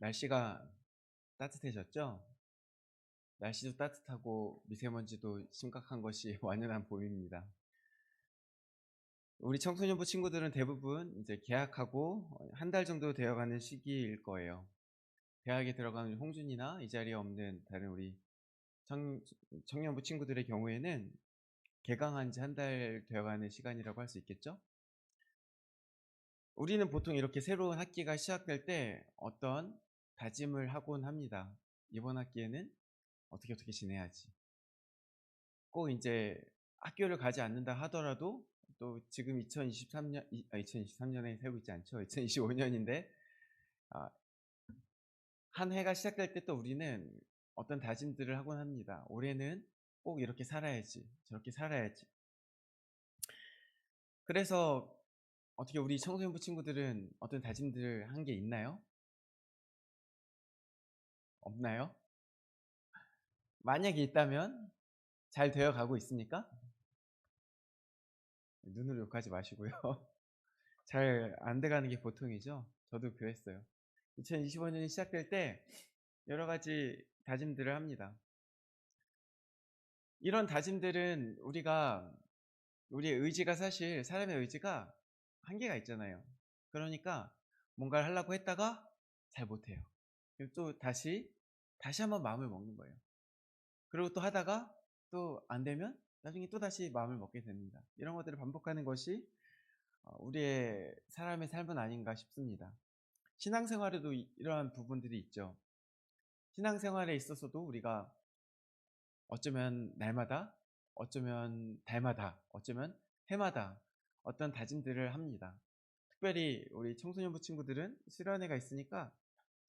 날씨가 따뜻해졌죠? 날씨도 따뜻하고 미세먼지도 심각한 것이 완연한 봄입니다. 우리 청소년부 친구들은 대부분 이제 개학하고 한 달 정도 되어가는 시기일 거예요. 대학에 들어가는 홍준이나 이 자리에 없는 다른 우리 청, 청년부 친구들의 경우에는 개강한 지 한 달 되어가는 시간이라고 할 수 있겠죠? 우리는 보통 이렇게 새로운 학기가 시작될 때 어떤 다짐을 하곤 합니다. 이번 학기에는 어떻게 지내야지. 꼭 인제 학교를 가지 않는다 하더라도 또 지금 2023 년에 살고 있지 않죠. 2025 년인데 아 한 해가 시작될 때 또 우리는 어떤 다짐들을 하곤 합니다. '올해는 꼭 이렇게 살아야지. 저렇게 살아야지.' 그래서 어떻게 우리 청소년부 친구들은 어떤 다짐들을 한 게 있나요? 없나요? 만약에 있다면 잘 되어 가고 있습니까? 눈으로 욕하지 마시고요. 잘 안 돼 가는 게 보통이죠. 저도 그랬어요. 2025 년이 시작될 때 여러 가지 다짐들을 합니다. 이런 다짐들은 우리의 의지가 사실 사람의 의지가 한계가 있잖아요. 그러니까 뭔가를 하려고 했다가 잘 못해요. 그리고 또 다시 한번 마음을 먹는 거예요. 그리고 또 하다가 또 안 되면 나중에 또다시 마음을 먹게 됩니다. 이런 것들을 반복하는 것이 우리의 사람의 삶은 아닌가 싶습니다. 신앙생활에도 이러한 부분들이 있죠. 신앙생활에 있어서도 우리가 어쩌면 날마다, 어쩌면 달마다, 어쩌면 해마다 어떤 다짐들을 합니다. 특별히 우리 청소년부 친구들은 수련회가 있으니까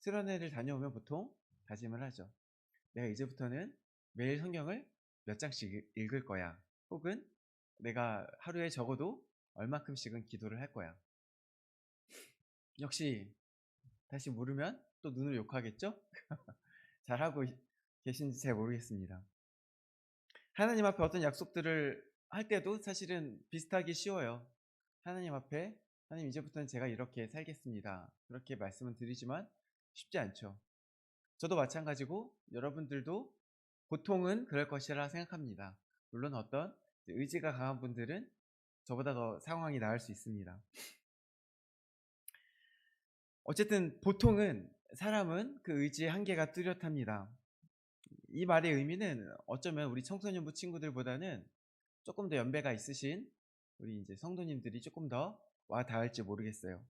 수련회를 다녀오면 보통 다짐을 하죠. 내가 이제부터는 매일 성경을 몇 장씩 읽을 거야. 혹은 내가 하루에 적어도 얼마큼씩은 기도를 할 거야. 역시 다시 물으면 또 눈을 욕하겠죠? 잘하고 계신지 잘 모르겠습니다. 하나님 앞에 어떤 약속들을 할 때도 사실은 비슷하기 쉬워요. 하나님 앞에 하나님 이제부터는 제가 이렇게 살겠습니다. 그렇게 말씀을 드리지만 쉽지 않죠. 저도 마찬가지고 여러분들도 보통은 그럴 것이라 생각합니다. 물론 어떤 의지가 강한 분들은 저보다 더 상황이 나을 수 있습니다. 어쨌든 보통은 사람은 그 의지의 한계가 뚜렷합니다. 이 말의 의미는 어쩌면 우리 청소년부 친구들보다는 조금 더 연배가 있으신 우리 이제 성도님들이 조금 더 와 닿을지 모르겠어요.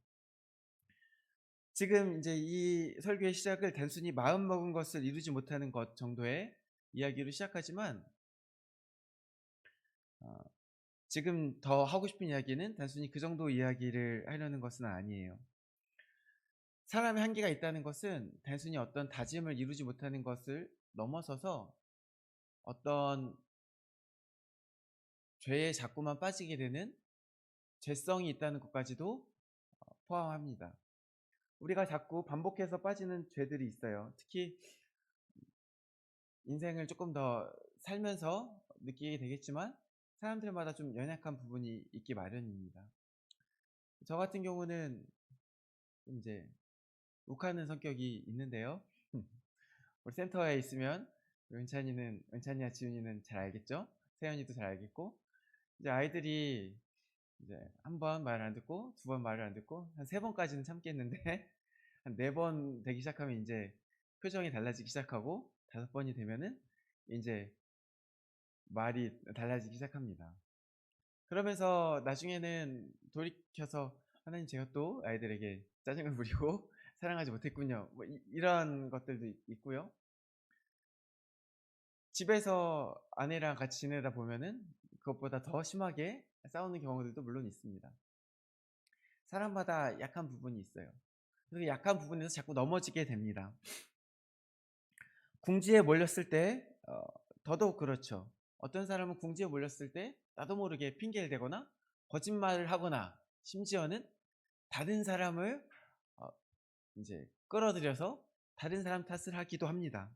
지금 이제 이 설교의 시작을 단순히 마음 먹은 것을 이루지 못하는 것 정도의 이야기로 시작하지만 어 지금 더 하고 싶은 이야기는 단순히 그 정도 이야기를 하려는 것은 아니에요. 사람의 한계가 있다는 것은 단순히 어떤 다짐을 이루지 못하는 것을 넘어서서 어떤 죄에 자꾸만 빠지게 되는 죄성이 있다는 것까지도 포함합니다. 우리가 자꾸 반복해서 빠지는 죄들이 있어요. 특히 인생을 조금 더 살면서 느끼게 되겠지만 사람들마다 좀 연약한 부분이 있기 마련입니다. 저 같은 경우는 좀 이제 욱하는 성격이 있는데요. 우리 센터에 있으면 은찬이와 지훈이는 잘 알겠죠? 세연이도 잘 알겠고 이제 아이들이 이제 한 번 말을 안 듣고 두 번 말을 안 듣고 한 세 번까지는 참겠는데 한 네 번 되기 시작하면 이제 표정이 달라지기 시작하고 다섯 번이 되면은 이제 말이 달라지기 시작합니다. 그러면서 나중에는 돌이켜서 '하나님 제가 또 아이들에게 짜증을 부리고 사랑하지 못했군요.' 뭐 이런 것들도 있고요. 집에서 아내랑 같이 지내다 보면은 그것보다 더 심하게 싸우는 경우들도 물론 있습니다. 사람마다 약한 부분이 있어요. 그래서 약한 부분에서 자꾸 넘어지게 됩니다. 궁지에 몰렸을 때 더더욱 그렇죠. 어떤 사람은 궁지에 몰렸을 때 나도 모르게 핑계를 대거나 거짓말을 하거나 심지어는 다른 사람을 어 인제 끌어들여서 다른 사람 탓을 하기도 합니다.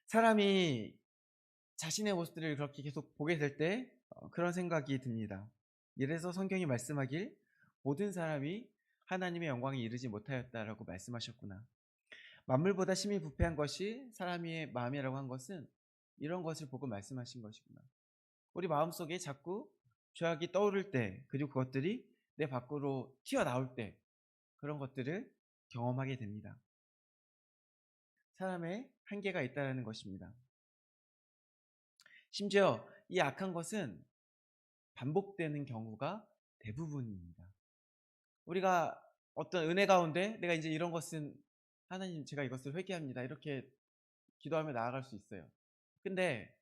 사람이 자신의 모습들을 그렇게 계속 보게 될 때 그런 생각이 듭니다. 이래서 성경이 말씀하길 "모든 사람이 하나님의 영광에 이르지 못하였다라고 말씀하셨구나. 만물보다 심히 부패한 것이 사람의 마음이라고 한 것은 이런 것을 보고 말씀하신 것이구나. 우리 마음속에 자꾸 죄악이 떠오를 때, 그리고 그것들이 내 밖으로 튀어나올 때 그런 것들을 경험하게 됩니다. 사람의 한계가 있다는 것입니다. 심지어 이 악한 것은 반복되는 경우가 대부분입니다. 우리가 어떤 은혜 가운데 내가 이제 이런 것은 하나님 제가 이것을 회개합니다, 이렇게 기도하며 나아갈 수 있어요. 근데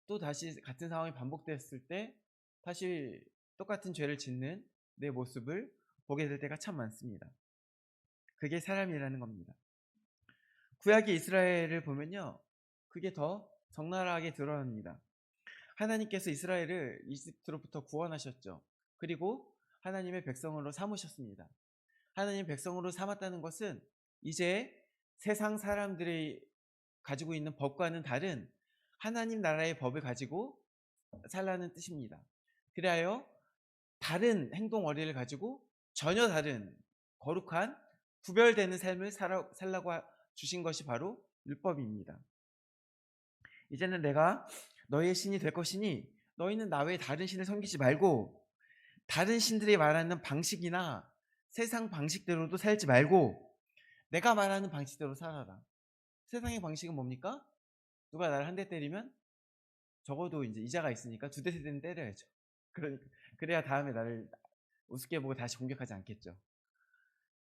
또 다시 같은 상황이 반복됐을 때 다시 똑같은 죄를 짓는 내 모습을 보게 될 때가 참 많습니다. 그게 사람이라는 겁니다. 구약의 이스라엘을 보면요, 그게 더 적나라하게 드러납니다. 하나님께서 이스라엘을 이집트로부터 구원하셨죠. 그리고 하나님의 백성으로 삼으셨습니다. 하나님 백성으로 삼았다는 것은 이제 세상 사람들이 가지고 있는 법과는 다른 하나님 나라의 법을 가지고 살라는 뜻입니다. 그리하여 다른 행동 원리를 가지고 전혀 다른 거룩한 구별되는 삶을 살라고 주신 것이 바로 율법입니다. 이제는 내가 너희의 신이 될 것이니 너희는 나 외에 다른 신을 섬기지 말고 다른 신들이 말하는 방식이나 세상 방식대로도 살지 말고 내가 말하는 방식대로 살아라. 세상의 방식은 뭡니까? 누가 나를 한 대 때리면 적어도 이제 이자가 있으니까 두 대 세 대는 때려야죠. 그러니까 그래야 다음에 나를 우습게 보고 다시 공격하지 않겠죠.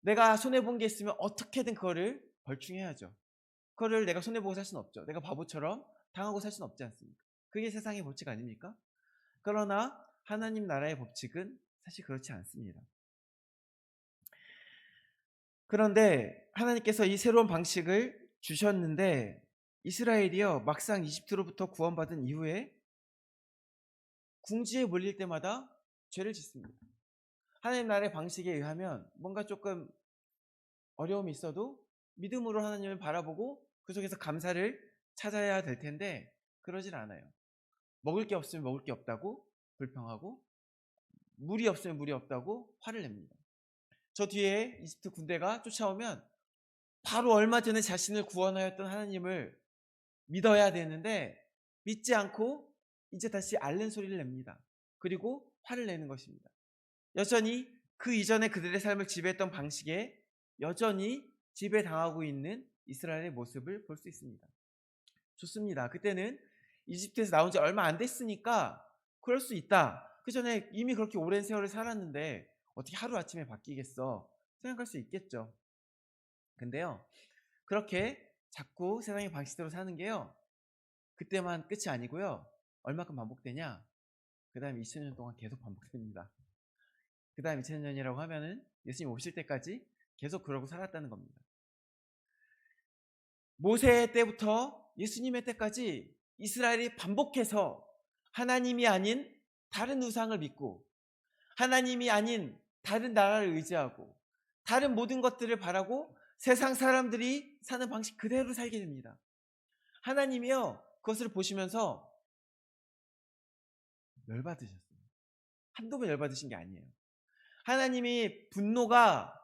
내가 손해본 게 있으면 어떻게든 그거를 벌충해야죠. 그거를 내가 손해보고 살 수는 없죠. 내가 바보처럼 당하고 살 수는 없지 않습니까? 그게 세상의 법칙 아닙니까? 그러나 하나님 나라의 법칙은 사실 그렇지 않습니다. 그런데 하나님께서 이 새로운 방식을 주셨는데 이스라엘이요, 막상 이집트로부터 구원받은 이후에 궁지에 몰릴 때마다 죄를 짓습니다. 하나님 나라의 방식에 의하면 뭔가 조금 어려움이 있어도 믿음으로 하나님을 바라보고 그 속에서 감사를 찾아야 될 텐데 그러질 않아요. 먹을 게 없으면 먹을 게 없다고 불평하고 물이 없으면 물이 없다고 화를 냅니다. 저 뒤에 이집트 군대가 쫓아오면 바로 얼마 전에 자신을 구원하였던 하나님을 믿어야 되는데 믿지 않고 이제 다시 앓는 소리를 냅니다. 그리고 화를 내는 것입니다. 여전히 그 이전에 그들의 삶을 지배했던 방식에 여전히 지배당하고 있는 이스라엘의 모습을 볼 수 있습니다. 좋습니다. 그때는 이집트에서 나온 지 얼마 안 됐으니까 그럴 수 있다. 그 전에 이미 그렇게 오랜 세월을 살았는데 어떻게 하루아침에 바뀌겠어 생각할 수 있겠죠. 근데요, 그렇게 자꾸 세상의 방식대로 사는 게요, 그때만 끝이 아니고요, 얼마큼 반복되냐, 그 다음 2000년 동안 계속 반복됩니다. 그 다음 2000년이라고 하면은 예수님 오실 때까지 계속 그러고 살았다는 겁니다. 모세 때부터 예수님의 때까지 이스라엘이 반복해서 하나님이 아닌 다른 우상을 믿고 하나님이 아닌 다른 나라를 의지하고 다른 모든 것들을 바라고 세상 사람들이 사는 방식 그대로 살게 됩니다. 하나님이요, 그것을 보시면서 열받으셨어요. 한두 번 열받으신 게 아니에요. 하나님이 분노가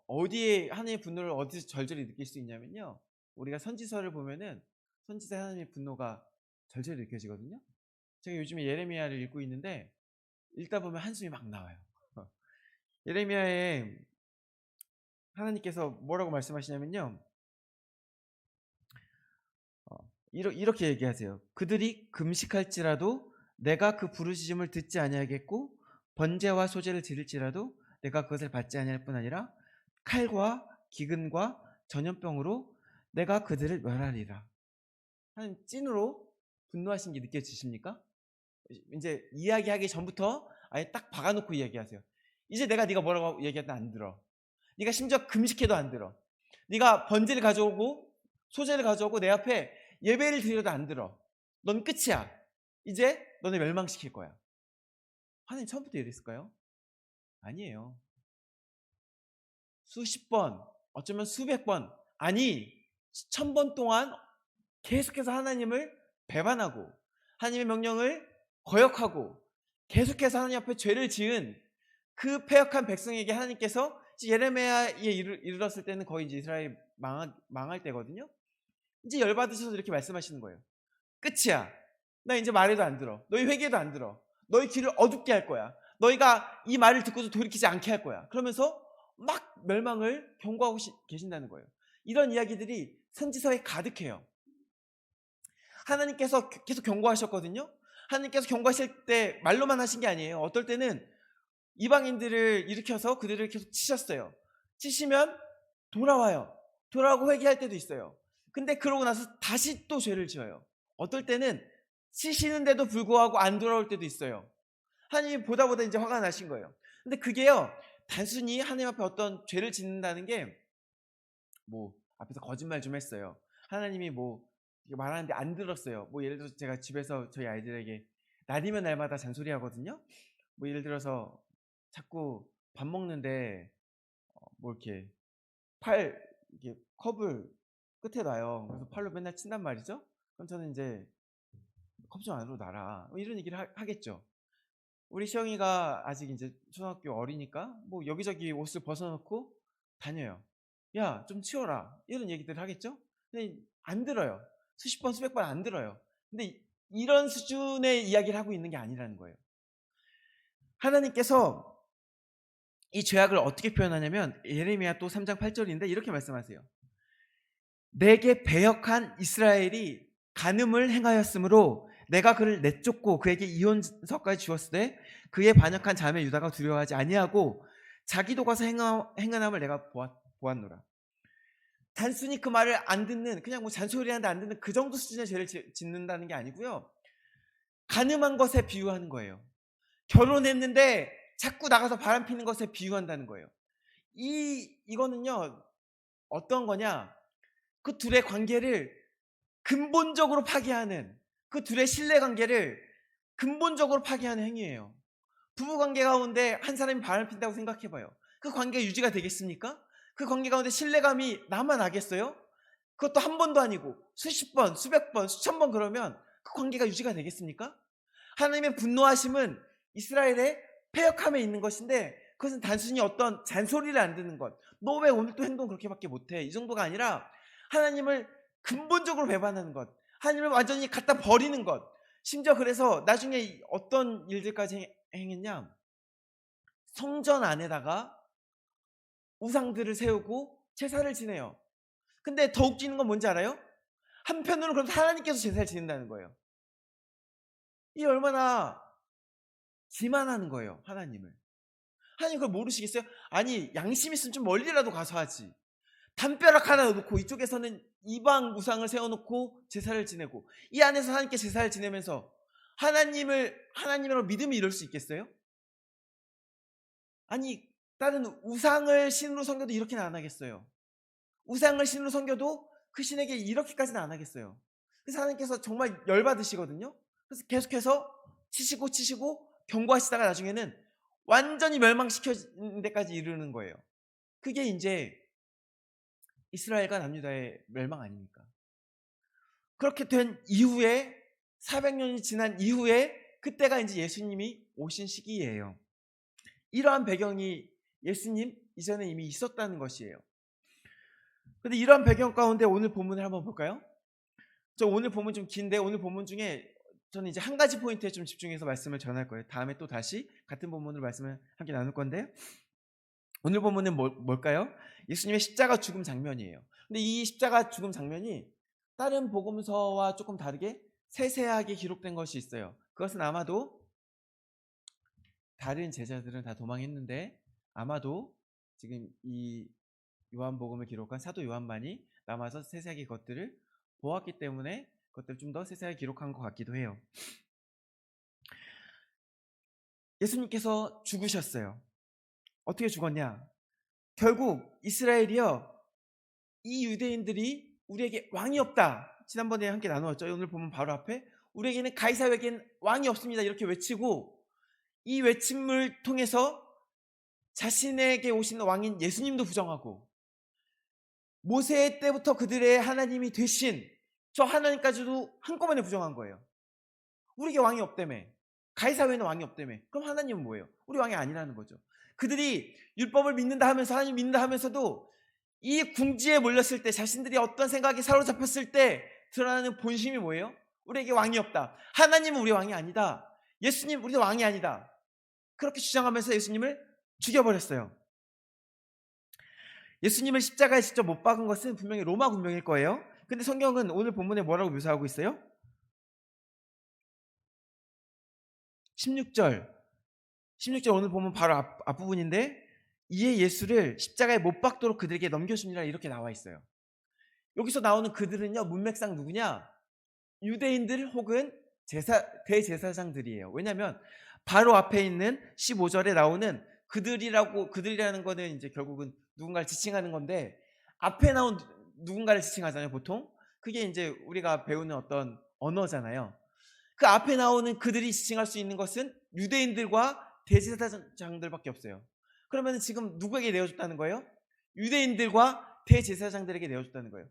하나님의 분노를 어디서 절절히 느낄 수 있냐면요, 우리가 선지서를 보면은 선지서 하나님의 분노가 절절히 느껴지거든요. 제가 요즘에 예레미야를 읽고 있는데 읽다 보면 한숨이 막 나와요. 예레미야에 하나님께서 뭐라고 말씀하시냐면요, 이렇게 얘기하세요. 그들이 금식할지라도 내가 그 부르짖음을 듣지 아니하겠고 번제와 소제를 드릴지라도 내가 그것을 받지 아니할 뿐 아니라 칼과 기근과 전염병으로 내가 그들을 멸하리라. 하나님 찐으로 분노하신 게 느껴지십니까? 이제 이야기하기 전부터 아예 딱 박아놓고 이야기하세요. 이제 내가 네가 뭐라고 얘기해도 안 들어. 네가 심지어 금식해도 안 들어. 네가 번제를 가져오고 소제를 가져오고 내 앞에 예배를 드려도 안 들어. 넌 끝이야. 이제 너네 멸망시킬 거야. 하나님 처음부터 이랬을까요? 아니에요. 수십 번, 어쩌면 수백 번, 아니 1000번 동안 계속해서 하나님을 배반하고 하나님의 명령을 거역하고 계속해서 하나님 앞에 죄를 지은 그 패역한 백성에게 하나님께서 예레미야에 이르렀을 때는 거의 이제 이스라엘 망할 때거든요. 이제 열받으셔서 이렇게 말씀하시는 거예요. 끝이야. 나 이제 말해도 안 들어. 너희 회개도 안 들어. 너희 귀를 어둡게 할 거야. 너희가 이 말을 듣고도 돌이키지 않게 할 거야. 그러면서 막 멸망을 경고하고 계신다는 거예요. 이런 이야기들이 선지서에 가득해요. 하나님께서 계속 경고하셨거든요. 하나님께서 경고하실 때 말로만 하신 게 아니에요. 어떨 때는 이방인들을 일으켜서 그들을 계속 치셨어요. 치시면 돌아와요. 돌아오고 회개할 때도 있어요. 근데 그러고 나서 다시 또 죄를 지어요. 어떨 때는 치시는데도 불구하고 안 돌아올 때도 있어요. 하나님이 보다 이제 화가 나신 거예요. 근데 그게요, 단순히 하나님 앞에 어떤 죄를 짓는다는 게 뭐 앞에서 거짓말 좀 했어요. 하나님이 뭐 말하는데 안 들었어요. 뭐 예를 들어서 제가 집에서 저희 아이들에게 날이면 날마다 잔소리 하거든요. 뭐 예를 들어서 자꾸 밥 먹는데 뭐 이렇게 이게 컵을 끝에 놔요. 그래서 팔로 맨날 친단 말이죠. 그럼 저는 이제 컵 좀 안으로 놔라, 뭐 이런 얘기를 하겠죠. 우리 시영이가 아직 이제 초등학교 어리니까 뭐 여기저기 옷을 벗어놓고 다녀요. 야, 좀 치워라, 이런 얘기들을 하겠죠. 근데 안 들어요. 수십 번 수백 번 안 들어요. 근데 이런 수준의 이야기를 하고 있는 게 아니라는 거예요. 하나님께서 이 죄악을 어떻게 표현하냐면 예레미야 또 3장 8절인데 이렇게 말씀하세요. 내게 배역한 이스라엘이 간음을 행하였으므로 내가 그를 내쫓고 그에게 이혼서까지 주었을 때 그의 반역한 자매 유다가 두려워하지 아니하고 자기도 가서 행함을 내가 보았노라. 단순히 그 말을 안 듣는, 그냥 뭐 잔소리하는데 안 듣는 그 정도 수준의 죄를 짓는다는 게 아니고요, 간음한 것에 비유하는 거예요. 결혼했는데 자꾸 나가서 바람 피는 것에 비유한다는 거예요. 이거는요, 어떤 거냐, 그 둘의 관계를 근본적으로 파괴하는, 그 둘의 신뢰관계를 근본적으로 파괴하는 행위예요. 부부관계 가운데 한 사람이 바람 핀다고 생각해봐요. 그 관계가 유지가 되겠습니까? 그 관계 가운데 신뢰감이 남아나겠어요? 그것도 한 번도 아니고 수십 번, 수백 번, 수천 번 그러면 그 관계가 유지가 되겠습니까? 하나님의 분노하심은 이스라엘의 패역함에 있는 것인데, 그것은 단순히 어떤 잔소리를 안 듣는 것, 너 왜 오늘 또 행동 그렇게밖에 못해, 이 정도가 아니라 하나님을 근본적으로 배반하는 것, 하나님을 완전히 갖다 버리는 것. 심지어 그래서 나중에 어떤 일들까지 행했냐, 성전 안에다가 우상들을 세우고 제사를 지내요. 근데 더 웃기는 건 뭔지 알아요? 한편으로는 그럼 하나님께서 제사를 지낸다는 거예요. 이 얼마나 기만하는 거예요, 하나님을. 하나님 그걸 모르시겠어요? 아니, 양심 있으면 좀 멀리라도 가서 하지. 담벼락 하나 놓고 이쪽에서는 이방 우상을 세워놓고 제사를 지내고, 이 안에서 하나님께 제사를 지내면서 하나님으로 믿음이 이룰 수 있겠어요? 아니, 다른 우상을 신으로 섬겨도 이렇게는 안 하겠어요. 우상을 신으로 섬겨도 그 신에게 이렇게까지는 안 하겠어요. 그래서 하나님께서 정말 열받으시거든요. 그래서 계속해서 치시고 경고하시다가 나중에는 완전히 멸망시키는 데까지 이르는 거예요. 그게 이제 이스라엘과 남유다의 멸망 아닙니까? 그렇게 된 이후에 400년이 지난 이후에 그때가 이제 예수님이 오신 시기예요. 이러한 배경이 예수님 이전에 이미 있었다는 것이에요. 그런데 이러한 배경 가운데 오늘 본문을 한번 볼까요? 저 오늘 본문 좀 긴데, 오늘 본문 중에 저는 이제 한 가지 포인트에 좀 집중해서 말씀을 전할 거예요. 다음에 또 다시 같은 본문으로 말씀을 함께 나눌 건데, 오늘 본문은 뭘까요? 예수님의 십자가 죽음 장면이에요. 근데 이 십자가 죽음 장면이 다른 복음서와 조금 다르게 세세하게 기록된 것이 있어요. 그것은 아마도 다른 제자들은 다 도망했는데 아마도 지금 이 요한복음을 기록한 사도 요한만이 남아서 세세하게 그것들을 보았기 때문에 그것들을 좀 더 세세하게 기록한 것 같기도 해요. 예수님께서 죽으셨어요. 어떻게 죽었냐? 결국 이스라엘이요, 이 유대인들이 우리에게 왕이 없다, 지난번에 함께 나누었죠. 오늘 보면 바로 앞에 우리에게는 가이사에게는 왕이 없습니다 이렇게 외치고, 이 외침을 통해서 자신에게 오시는 왕인 예수님도 부정하고, 모세 때부터 그들의 하나님이 되신 저 하나님까지도 한꺼번에 부정한 거예요. 우리에게 왕이 없다며, 가이사 외에는 왕이 없다며, 그럼 하나님은 뭐예요? 우리 왕이 아니라는 거죠. 그들이 율법을 믿는다 하면서 하나님 믿는다 하면서도 이 궁지에 몰렸을 때 자신들이 어떤 생각에 사로잡혔을 때 드러나는 본심이 뭐예요? 우리에게 왕이 없다. 하나님은 우리 왕이 아니다. 예수님 우리 왕이 아니다. 그렇게 주장하면서 예수님을 죽여버렸어요. 예수님을 십자가에 직접 못 박은 것은 분명히 로마 군병일 거예요. 근데 성경은 오늘 본문에 뭐라고 묘사하고 있어요? 16절 오늘 보면 바로 앞부분인데 이에 예수를 십자가에 못 박도록 그들에게 넘겨주니라 이렇게 나와 있어요. 여기서 나오는 그들은요, 문맥상 누구냐? 유대인들 혹은 대제사장들이에요. 왜냐하면 바로 앞에 있는 15절에 나오는 그들이라는 거는 이제 결국은 누군가를 지칭하는 건데, 앞에 나온 누군가를 지칭하잖아요, 보통. 그게 이제 우리가 배우는 어떤 언어잖아요. 그 앞에 나오는 그들이 지칭할 수 있는 것은 유대인들과 대제사장들밖에 없어요. 그러면 지금 누구에게 내어줬다는 거예요? 유대인들과 대제사장들에게 내어줬다는 거예요.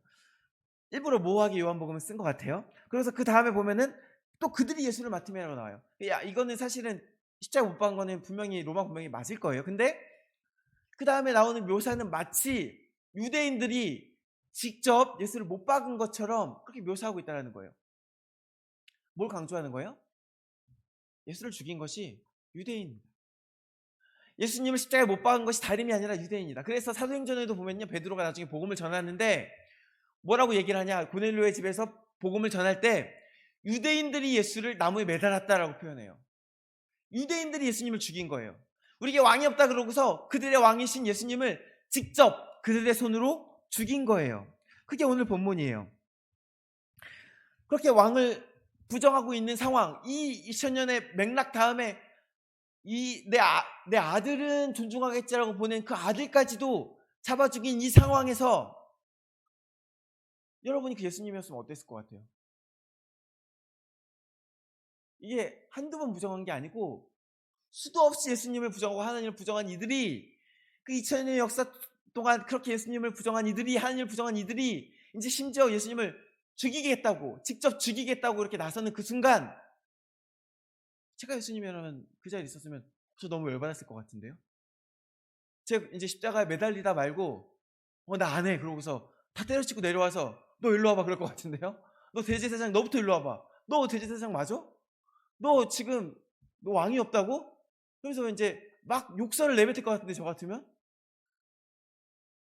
일부러 모호하게 요한복음을 쓴 것 같아요. 그래서 그 다음에 보면은 또 그들이 예수를 맡음이라고 나와요. 야, 이거는 사실은 십자가 못 박은 거는 분명히 로마 군병이 맞을 거예요. 근데 그 다음에 나오는 묘사는 마치 유대인들이 직접 예수를 못 박은 것처럼 그렇게 묘사하고 있다는 거예요. 뭘 강조하는 거예요? 예수를 죽인 것이 유대인입니다. 예수님을 십자가에 못 박은 것이 다름이 아니라 유대인이다. 그래서 사도행전에도 보면요, 베드로가 나중에 복음을 전하는데 뭐라고 얘기를 하냐? 고넬료의 집에서 복음을 전할 때 유대인들이 예수를 나무에 매달았다라고 표현해요. 유대인들이 예수님을 죽인 거예요. 우리에게 왕이 없다 그러고서 그들의 왕이신 예수님을 직접 그들의 손으로 죽인 거예요. 그게 오늘 본문이에요. 그렇게 왕을 부정하고 있는 상황, 이 2000년의 맥락 다음에 내 아들은 존중하겠지라고 보낸 그 아들까지도 잡아 죽인 이 상황에서 여러분이 그 예수님이었으면 어땠을 것 같아요? 이게 한두 번 부정한 게 아니고 수도 없이 예수님을 부정하고 하나님을 부정한 이들이, 그 2000년의 역사 동안 그렇게 예수님을 부정한 이들이, 하나님을 부정한 이들이 이제 심지어 예수님을 죽이겠다고, 직접 죽이겠다고 이렇게 나서는 그 순간, 제가 예수님이라면 그 자리에 있었으면 저 너무 열받았을 것 같은데요. 제가 이제 십자가에 매달리다 말고 나 안 해 그러고서 다 때려치고 내려와서 너 일로 와봐 그럴 것 같은데요. 너 대제사장, 너부터 일로 와봐. 너 대제사장 맞아? 너 지금 너 왕이 없다고? 그래서 이제 막 욕설을 내뱉을 것 같은데, 저 같으면.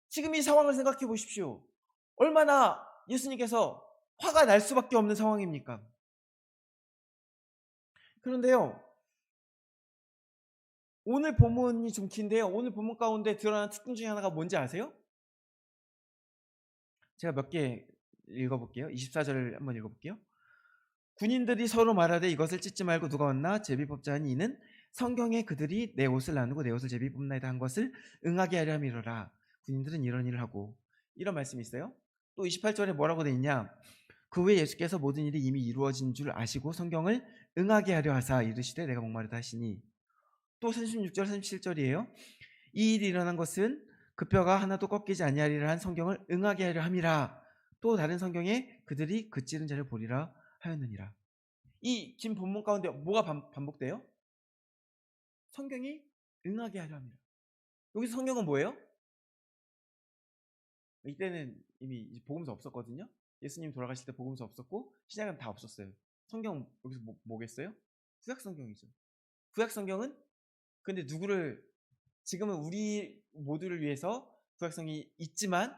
지금 이 상황을 생각해 보십시오. 얼마나 예수님께서 화가 날 수밖에 없는 상황입니까? 그런데요, 오늘 본문이 좀 긴데요, 오늘 본문 가운데 드러나는 특징 중에 하나가 뭔지 아세요? 제가 몇 개 읽어볼게요. 24절을 한번 읽어볼게요. 군인들이 서로 말하되 이것을 찢지 말고 누가 왔나 제비뽑자 하니 이는 성경에 그들이 내 옷을 나누고 내 옷을 제비뽑나이다 한 것을 응하게 하려 함이로라. 군인들은 이런 일을 하고, 이런 말씀이 있어요. 또 28절에 뭐라고 돼 있냐? 그 후에 예수께서 모든 일이 이미 이루어진 줄 아시고 성경을 응하게 하려 하사 이르시되 내가 목마르다 하시니. 또 36절 37절이에요. 이 일이 일어난 것은 그 뼈가 하나도 꺾이지 아니하리라 한 성경을 응하게 하려 함이라. 또 다른 성경에 그들이 그 찌른 자를 보리라 하였느니라. 이 긴 본문 가운데 뭐가 반복돼요? 성경이 응하게 하려 합니다. 여기서 성경은 뭐예요? 이때는 이미 복음서 없었거든요. 예수님 돌아가실 때 복음서 없었고 신약은 다 없었어요. 성경 여기서 뭐겠어요? 구약 성경이죠. 구약 성경은 근데 누구를, 지금은 우리 모두를 위해서 구약 성경이 있지만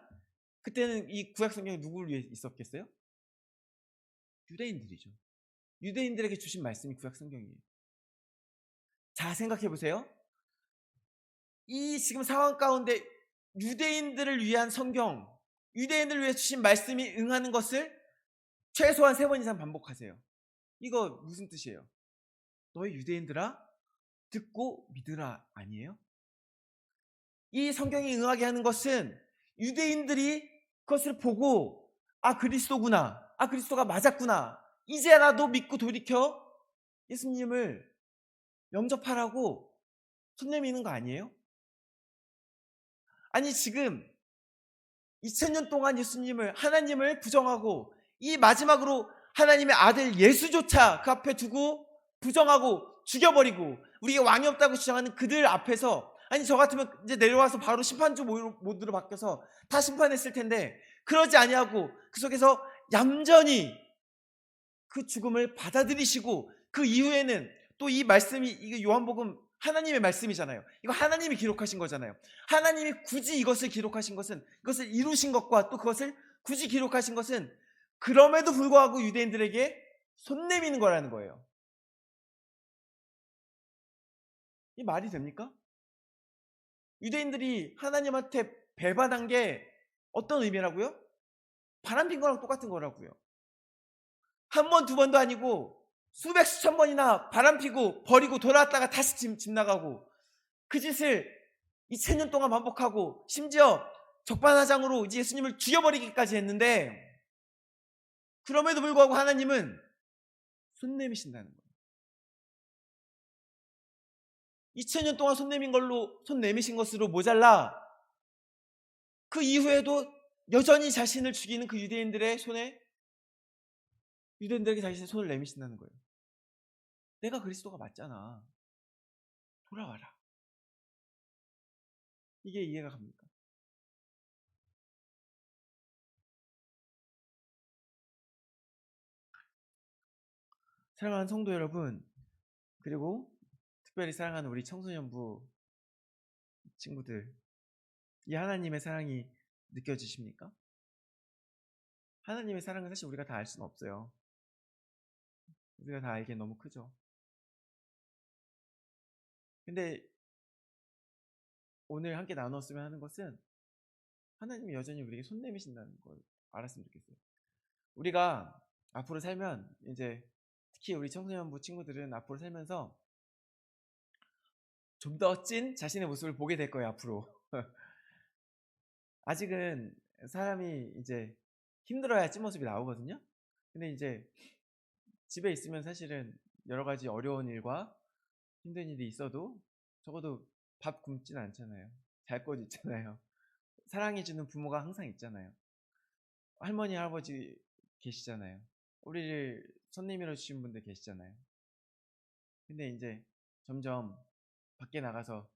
그때는 이 구약 성경이 누구를 위해 있었겠어요? 유대인들이죠. 유대인들에게 주신 말씀이 구약 성경이에요. 자, 생각해 보세요. 이 지금 상황 가운데 유대인들을 위한 성경, 유대인들을 위해 주신 말씀이 응하는 것을 최소한 3번 이상 반복하세요. 이거 무슨 뜻이에요? 너희 유대인들아 듣고 믿으라 아니에요? 이 성경이 응하게 하는 것은 유대인들이 그것을 보고 그리스도구나, 그리스도가 맞았구나, 이제라도 믿고 돌이켜 예수님을 영접하라고 손 내미는 거 아니에요? 아니 지금 2000년 동안 예수님을, 하나님을 부정하고 이 마지막으로 하나님의 아들 예수조차 그 앞에 두고 부정하고 죽여버리고 우리가 왕이 없다고 주장하는 그들 앞에서 아니 저 같으면 이제 내려와서 바로 심판주 모드로 바뀌어서 다 심판했을 텐데 그러지 아니하고 그 속에서 얌전히 그 죽음을 받아들이시고 그 이후에는 또 이 말씀이 이게 요한복음 하나님의 말씀이잖아요. 이거 하나님이 기록하신 거잖아요. 하나님이 굳이 이것을 기록하신 것은 이것을 이루신 것과 또 그것을 굳이 기록하신 것은 그럼에도 불구하고 유대인들에게 손 내미는 거라는 거예요. 이 말이 됩니까? 유대인들이 하나님한테 배반한 게 어떤 의미라고요? 바람핀 거랑 똑같은 거라고요. 한 번, 두 번도 아니고 수백, 수천 번이나 바람피고 버리고 돌아왔다가 다시 집 나가고 그 짓을 2000년 동안 반복하고 심지어 적반하장으로 이제 예수님을 죽여버리기까지 했는데 그럼에도 불구하고 하나님은 손 내미신다는 거예요. 2000년 동안 손 내미신 것으로 모자라 그 이후에도 여전히 자신을 죽이는 그 유대인들에게 자신의 손을 내미신다는 거예요. 내가 그리스도가 맞잖아. 돌아와라. 이게 이해가 갑니까? 사랑하는 성도 여러분, 그리고 특별히 사랑하는 우리 청소년부 친구들, 이 하나님의 사랑이 느껴지십니까? 하나님의 사랑은 사실 우리가 다 알 수는 없어요. 우리가 다 알기엔 너무 크죠. 근데 오늘 함께 나눴으면 하는 것은 하나님이 여전히 우리에게 손 내미신다는 걸 알았으면 좋겠어요. 우리가 앞으로 살면 이제 특히 우리 청소년부 친구들은 앞으로 살면서 좀 더 찐 자신의 모습을 보게 될 거예요, 앞으로. 아직은 사람이 이제 힘들어야 찐 모습이 나오거든요. 근데 이제 집에 있으면 사실은 여러 가지 어려운 일과 힘든 일이 있어도 적어도 밥 굶진 않잖아요. 잘 곳 있잖아요. 사랑해주는 부모가 항상 있잖아요. 할머니, 할아버지 계시잖아요. 우리를 손 내밀어 주신 분들 계시잖아요. 근데 이제 점점 밖에 나가서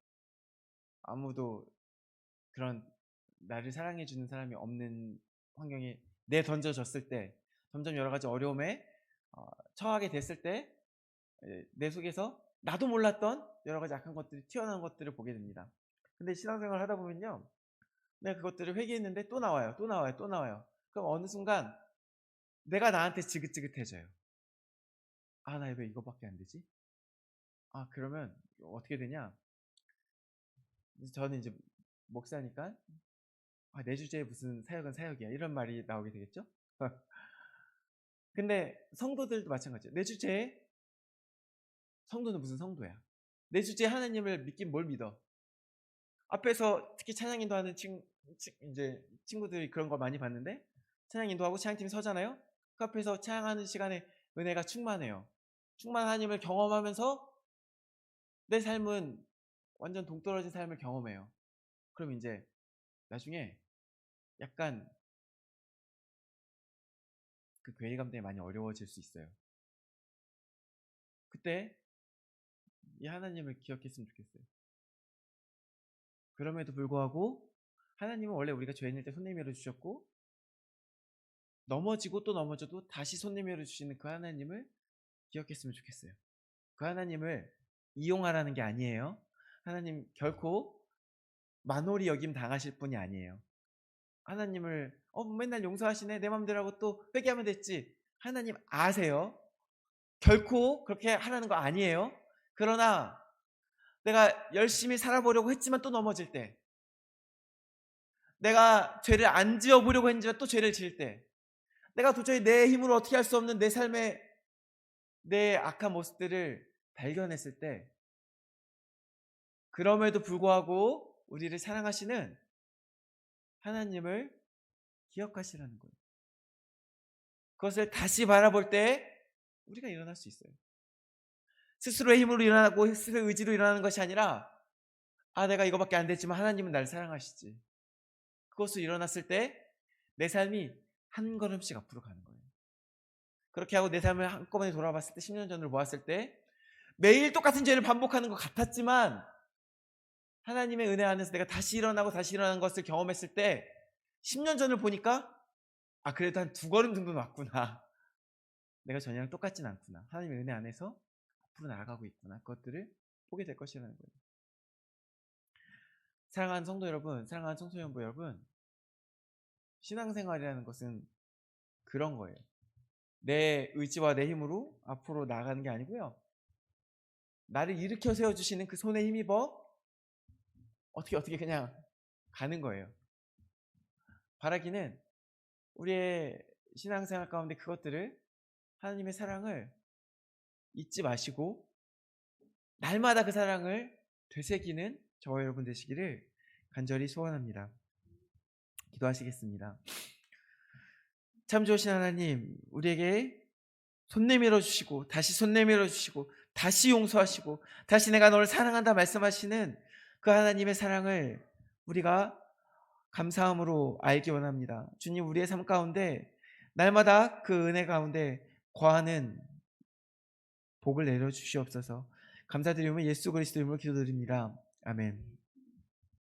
아무도 그런 나를 사랑해주는 사람이 없는 환경에 내던져졌을 때 점점 여러 가지 어려움에 처하게 됐을 때 내 속에서 나도 몰랐던 여러 가지 악한 것들이 튀어나온 것들을 보게 됩니다. 근데 신앙생활을 하다 보면요, 내가 그것들을 회개했는데 또 나와요, 또 나와요, 또 나와요. 그럼 어느 순간 내가 나한테 지긋지긋해져요. 아, 나 왜 이거밖에 안 되지? 아, 그러면 어떻게 되냐? 저는 이제 목사니까 내 주제에 무슨 사역은 사역이야 이런 말이 나오게 되겠죠? 근데 성도들도 마찬가지예요. 내 주제에 성도는 무슨 성도야? 내 주제에 하나님을 믿긴 뭘 믿어? 앞에서 특히 찬양 인도하는 이제 친구들이 그런 걸 많이 봤는데 찬양 인도하고 찬양팀이 서잖아요. 그 앞에서 찬양하는 시간에 은혜가 충만해요. 충만한 하나님을 경험하면서 내 삶은 완전 동떨어진 삶을 경험해요. 그럼 이제 나중에 약간 그 괴리감 때문에 많이 어려워질 수 있어요. 그때 이 하나님을 기억했으면 좋겠어요. 그럼에도 불구하고 하나님은 원래 우리가 죄인일 때 손 내밀어 주셨고 넘어지고 또 넘어져도 다시 손 내밀어 주시는 그 하나님을 기억했으면 좋겠어요. 그 하나님을 이용하라는 게 아니에요. 하나님 결코 만홀히 여김 당하실 분이 아니에요. 하나님을 맨날 용서하시네 내 맘대로 하고 또 회개하면 됐지. 하나님 아세요. 결코 그렇게 하라는 거 아니에요. 그러나 내가 열심히 살아보려고 했지만 또 넘어질 때, 내가 죄를 안 지어보려고 했지만 또 죄를 지을 때, 내가 도저히 내 힘으로 어떻게 할 수 없는 내 삶의 내 악한 모습들을 발견했을 때, 그럼에도 불구하고 우리를 사랑하시는 하나님을 기억하시라는 거예요. 그것을 다시 바라볼 때 우리가 일어날 수 있어요. 스스로의 힘으로 일어나고 스스로의 의지로 일어나는 것이 아니라 내가 이거밖에 안 됐지만 하나님은 나를 사랑하시지. 그것을 일어났을 때 내 삶이 한 걸음씩 앞으로 가는 거예요. 그렇게 하고 내 삶을 한꺼번에 돌아봤을 때 10년 전으로 보았을 때 매일 똑같은 죄를 반복하는 것 같았지만 하나님의 은혜 안에서 내가 다시 일어나고 다시 일어나는 것을 경험했을 때 10년 전을 보니까 그래도 한 2걸음 정도는 왔구나. 내가 전이랑 똑같진 않구나. 하나님의 은혜 안에서 앞으로 나아가고 있구나. 그것들을 보게 될 것이라는 거예요. 사랑하는 성도 여러분, 사랑하는 청소년부 여러분, 신앙생활이라는 것은 그런 거예요. 내 의지와 내 힘으로 앞으로 나아가는 게 아니고요. 나를 일으켜 세워주시는 그 손에 힘입어 어떻게 그냥 가는 거예요. 바라기는 우리의 신앙생활 가운데 그것들을, 하나님의 사랑을 잊지 마시고 날마다 그 사랑을 되새기는 저와 여러분 되시기를 간절히 소원합니다. 기도하시겠습니다. 참 좋으신 하나님, 우리에게 손 내밀어 주시고 다시 손 내밀어 주시고 다시 용서하시고 다시 내가 너를 사랑한다 말씀하시는 그 하나님의 사랑을 우리가 감사함으로 알기 원합니다. 주님, 우리의 삶 가운데 날마다 그 은혜 가운데 거하는 복을 내려 주시옵소서. 감사드리며 예수 그리스도 이름으로 기도드립니다. 아멘.